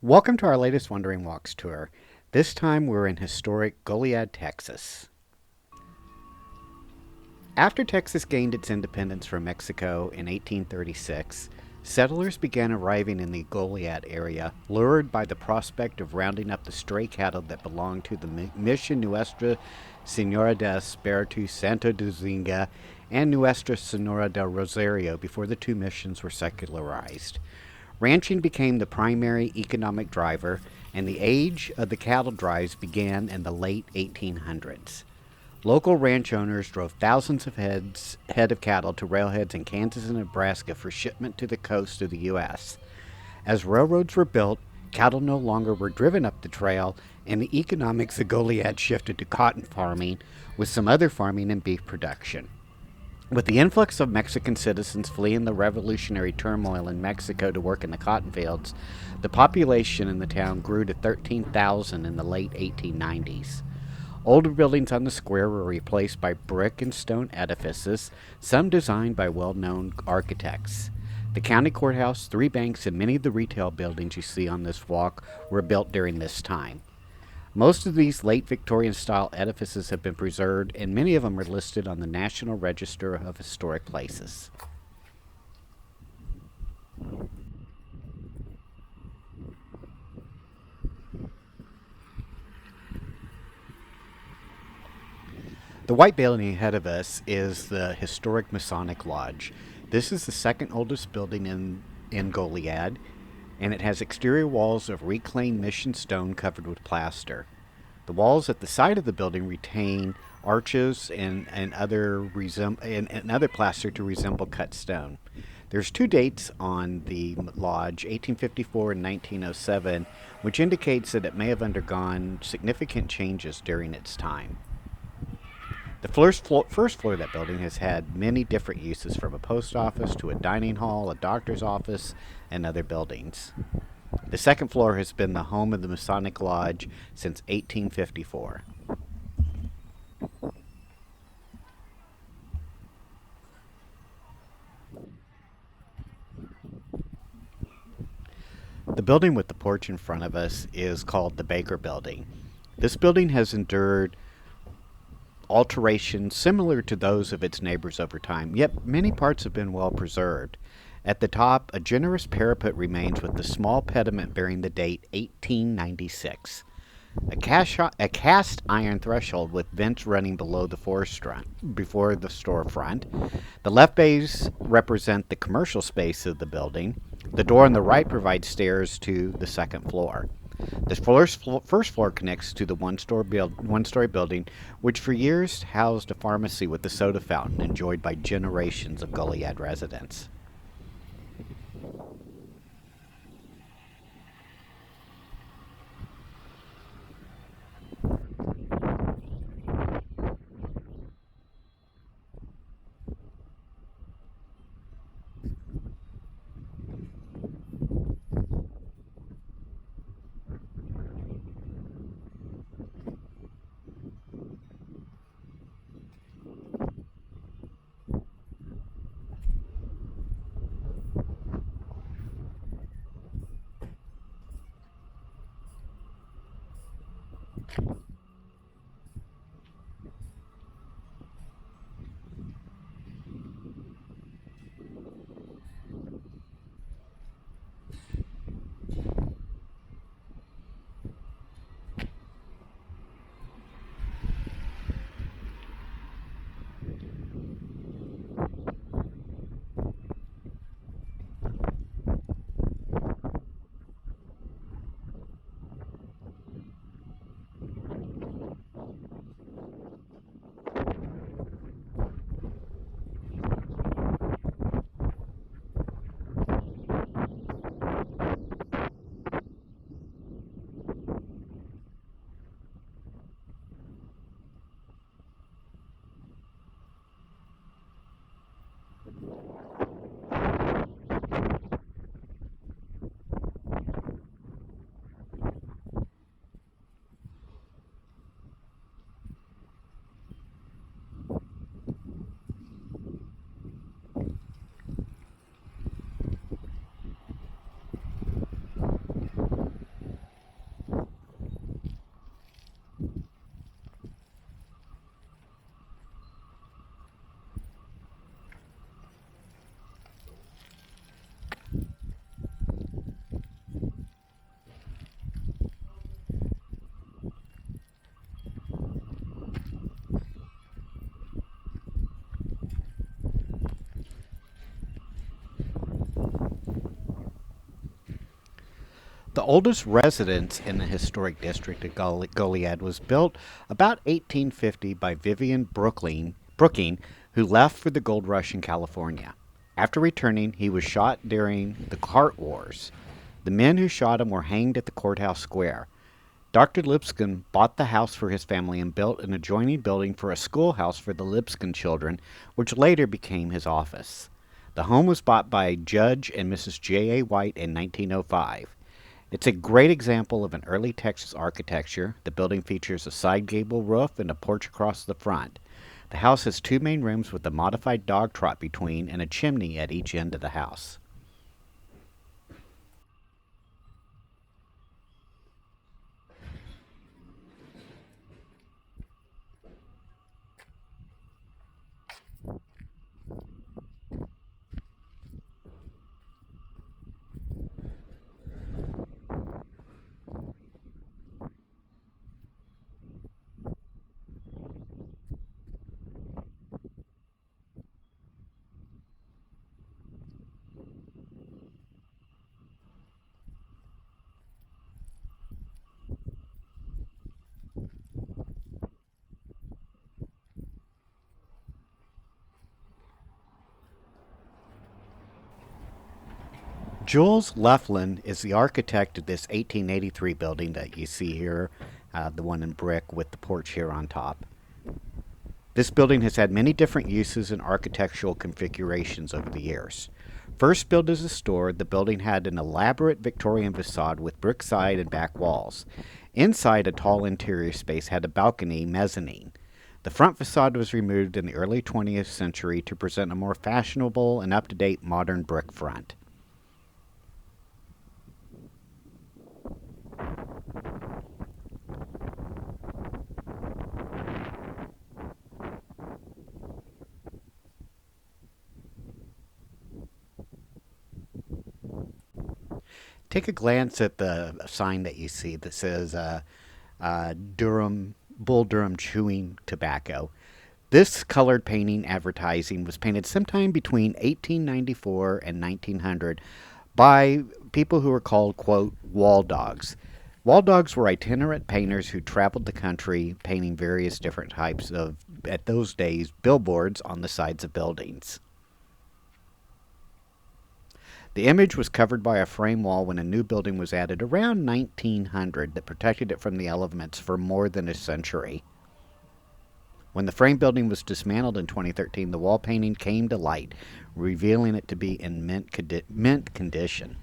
Welcome to our latest Wandering Walks tour. This time we're in historic Goliad, Texas. After Texas gained its independence from Mexico in 1836, settlers began arriving in the Goliad area, lured by the prospect of rounding up the stray cattle that belonged to the Mission Nuestra Senora de Espiritu, Santo de Zuniga, and Nuestra Senora del Rosario before the two missions were secularized. Ranching became the primary economic driver, and the age of the cattle drives began in the late 1800s. Local ranch owners drove thousands of head of cattle to railheads in Kansas and Nebraska for shipment to the coast of the U.S. As railroads were built, cattle no longer were driven up the trail, and the economics of Goliad shifted to cotton farming, with some other farming and beef production. With the influx of Mexican citizens fleeing the revolutionary turmoil in Mexico to work in the cotton fields, the population in the town grew to 13,000 in the late 1890s. Older buildings on the square were replaced by brick and stone edifices, some designed by well-known architects. The county courthouse, three banks, and many of the retail buildings you see on this walk were built during this time. Most of these late Victorian-style edifices have been preserved, and many of them are listed on the National Register of Historic Places. The white building ahead of us is the historic Masonic Lodge. This is the second oldest building in Goliad, and it has exterior walls of reclaimed mission stone covered with plaster. The walls at the side of the building retain arches and other plaster to resemble cut stone. There's two dates on the lodge, 1854 and 1907, which indicates that it may have undergone significant changes during its time. The first floor of that building has had many different uses, from a post office to a dining hall, a doctor's office, and other buildings. The second floor has been the home of the Masonic Lodge since 1854. The building with the porch in front of us is called the Baker Building. This building has endured alterations similar to those of its neighbors over time, yet many parts have been well preserved. At the top, a generous parapet remains with the small pediment bearing the date 1896. A cast iron threshold with vents running below before the storefront. The left bays represent the commercial space of the building. The door on the right provides stairs to the second floor. The first floor connects to the one-story building, which for years housed a pharmacy with a soda fountain enjoyed by generations of Goliad residents. The oldest residence in the historic district of Goliad was built about 1850 by Vivian Brooking, who left for the gold rush in California. After returning, he was shot during the Cart Wars. The men who shot him were hanged at the courthouse square. Dr. Lipscomb bought the house for his family and built an adjoining building for a schoolhouse for the Lipscomb children, which later became his office. The home was bought by Judge and Mrs. J. A. White in 1905. It's a great example of an early Texas architecture. The building features a side gable roof and a porch across the front. The house has two main rooms with a modified dog trot between and a chimney at each end of the house. Jules Leflin is the architect of this 1883 building that you see here, the one in brick with the porch here on top. This building has had many different uses and architectural configurations over the years. First built as a store, the building had an elaborate Victorian facade with brick side and back walls. Inside, a tall interior space had a balcony mezzanine. The front facade was removed in the early 20th century to present a more fashionable and up-to-date modern brick front. Take a glance at the sign that you see that says Durham Bull Durham Chewing Tobacco. This colored painting advertising was painted sometime between 1894 and 1900 by people who were called, quote, wall dogs. Wall dogs were itinerant painters who traveled the country painting various different types of, at those days, billboards on the sides of buildings. The image was covered by a frame wall when a new building was added around 1900 that protected it from the elements for more than a century. When the frame building was dismantled in 2013, the wall painting came to light, revealing it to be in mint condition.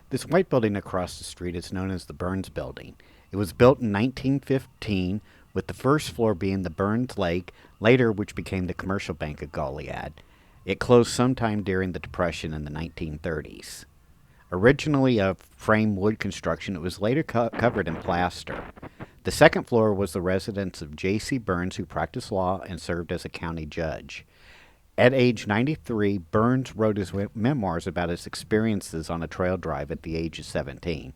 This white building across the street is known as the Burns Building. It was built in 1915, with the first floor being the Burns Lake, later which became the Commercial Bank of Goliad. It closed sometime during the Depression in the 1930s. Originally a frame wood construction, it was later covered in plaster. The second floor was the residence of J.C. Burns, who practiced law and served as a county judge. At age 93, Burns wrote his memoirs about his experiences on a trail drive at the age of 17.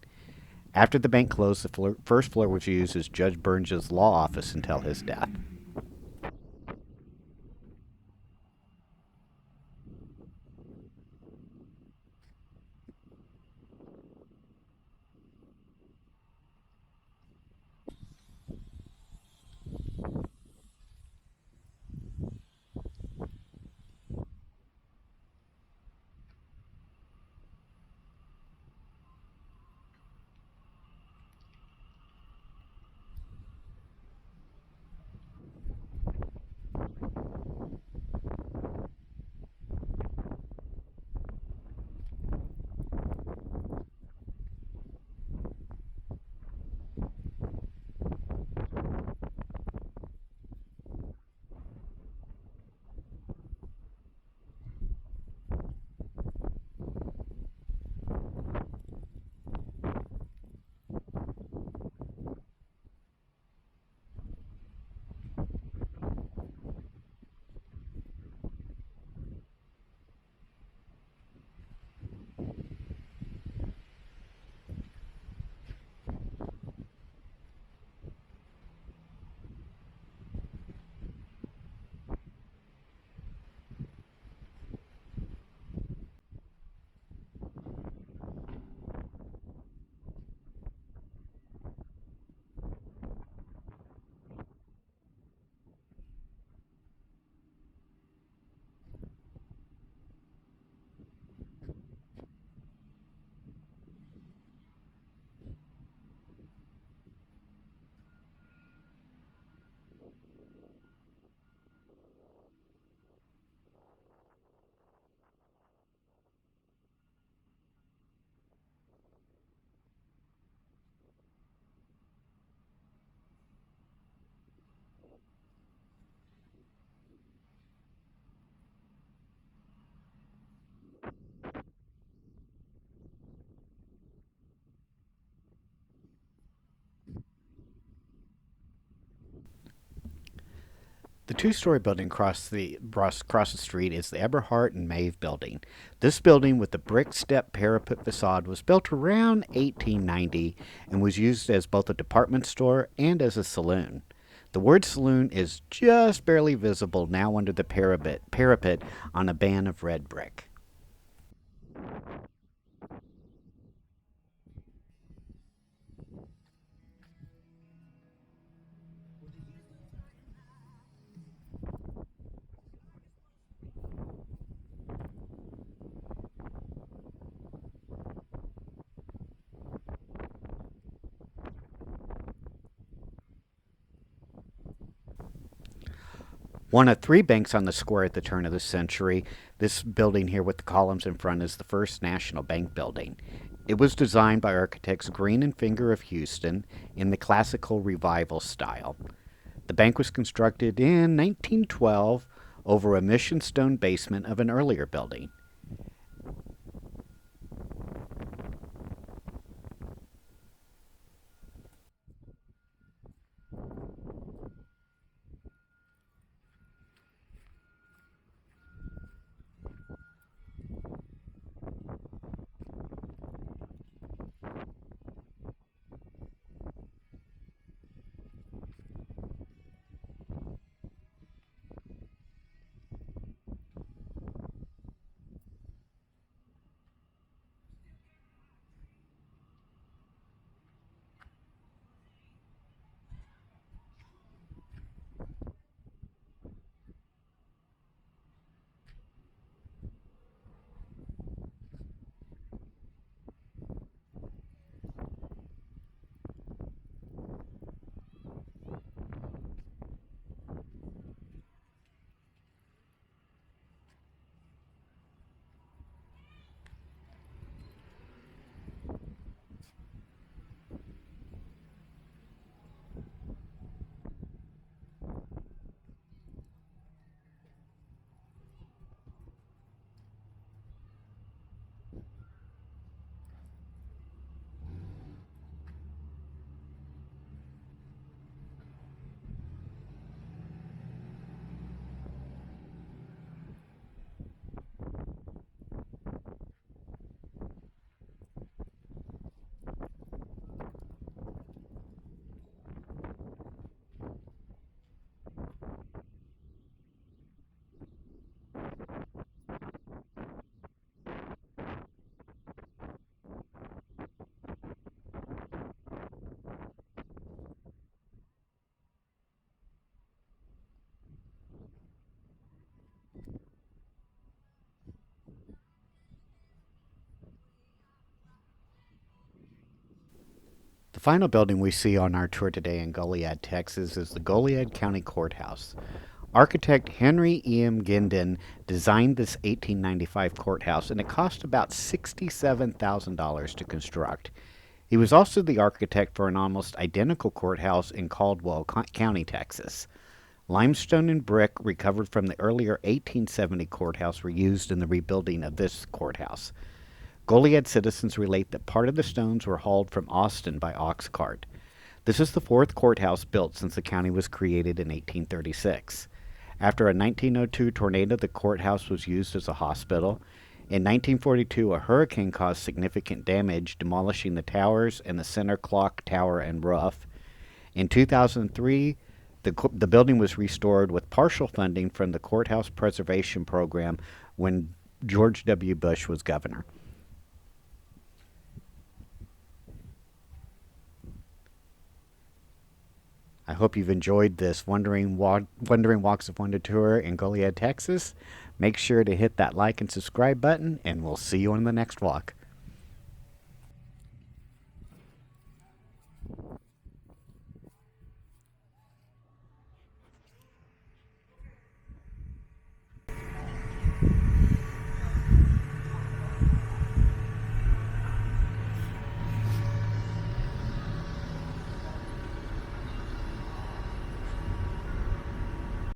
After the bank closed, the first floor was used as Judge Burns' law office until his death. The two-story building across the street is the Eberhart and Maeve building. This building with the brick step parapet facade was built around 1890 and was used as both a department store and as a saloon. The word saloon is just barely visible now under the parapet on a band of red brick. One of three banks on the square at the turn of the century, this building here with the columns in front is the First National Bank building. It was designed by architects Green and Finger of Houston in the classical revival style. The bank was constructed in 1912 over a mission stone basement of an earlier building. The final building we see on our tour today in Goliad, Texas is the Goliad County Courthouse. Architect Henry E.M. Ginden designed this 1895 courthouse, and it cost about $67,000 to construct. He was also the architect for an almost identical courthouse in Caldwell County, Texas. Limestone and brick recovered from the earlier 1870 courthouse were used in the rebuilding of this courthouse. Goliad citizens relate that part of the stones were hauled from Austin by ox cart. This is the fourth courthouse built since the county was created in 1836. After a 1902 tornado, the courthouse was used as a hospital. In 1942, a hurricane caused significant damage, demolishing the towers and the center clock tower and roof. In 2003, the building was restored with partial funding from the Courthouse Preservation Program when George W. Bush was governor. I hope you've enjoyed this Wandering Walks of Wonder tour in Goliad, Texas. Make sure to hit that like and subscribe button, and we'll see you on the next walk.